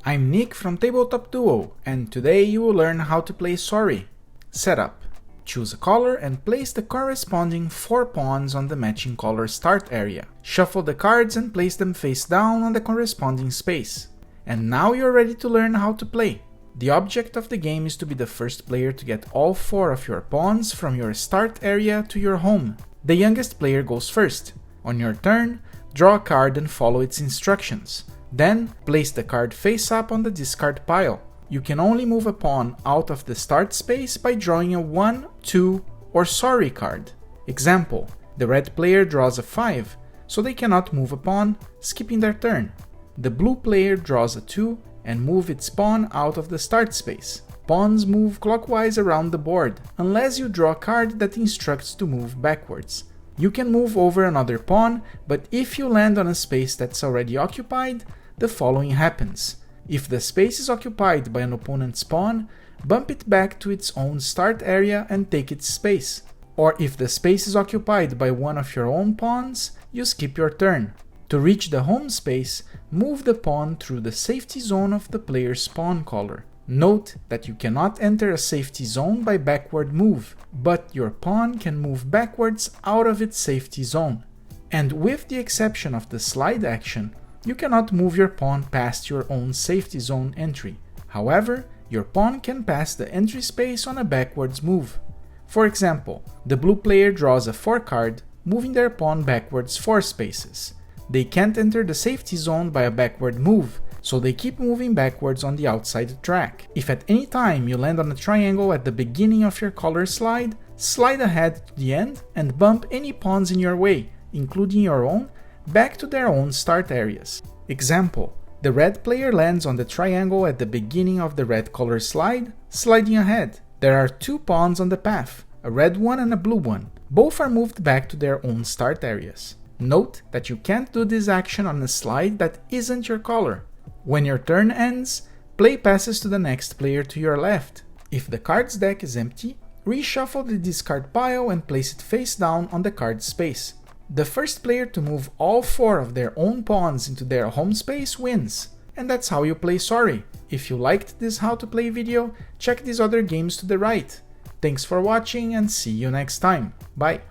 I'm Nick from Tabletop Duo, and today you will learn how to play Sorry. Setup. Choose a color and place the corresponding 4 pawns on the matching color start area. Shuffle the cards and place them face down on the corresponding space. And now you're ready to learn how to play. The object of the game is to be the first player to get all 4 of your pawns from your start area to your home. The youngest player goes first. On your turn, draw a card and follow its instructions. Then, place the card face up on the discard pile. You can only move a pawn out of the start space by drawing a 1, 2, or Sorry card. Example, the red player draws a 5, so they cannot move a pawn, skipping their turn. The blue player draws a 2 and move its pawn out of the start space. Pawns move clockwise around the board, unless you draw a card that instructs to move backwards. You can move over another pawn, but if you land on a space that's already occupied, the following happens. If the space is occupied by an opponent's pawn, bump it back to its own start area and take its space. Or if the space is occupied by one of your own pawns, you skip your turn. To reach the home space, move the pawn through the safety zone of the player's pawn color. Note that you cannot enter a safety zone by backward move, but your pawn can move backwards out of its safety zone. And with the exception of the slide action, you cannot move your pawn past your own safety zone entry. However, your pawn can pass the entry space on a backwards move. For example, the blue player draws a 4 card, moving their pawn backwards 4 spaces. They can't enter the safety zone by a backward move, so they keep moving backwards on the outside track. If at any time you land on a triangle at the beginning of your color slide, slide ahead to the end and bump any pawns in your way, including your own, back to their own start areas. Example, the red player lands on the triangle at the beginning of the red color slide, sliding ahead. There are 2 pawns on the path, a red one and a blue one. Both are moved back to their own start areas. Note that you can't do this action on a slide that isn't your color. When your turn ends, play passes to the next player to your left. If the cards deck is empty, reshuffle the discard pile and place it face down on the card space. The first player to move all 4 of their own pawns into their home space wins. And that's how you play Sorry. If you liked this how to play video, check these other games to the right. Thanks for watching and see you next time. Bye!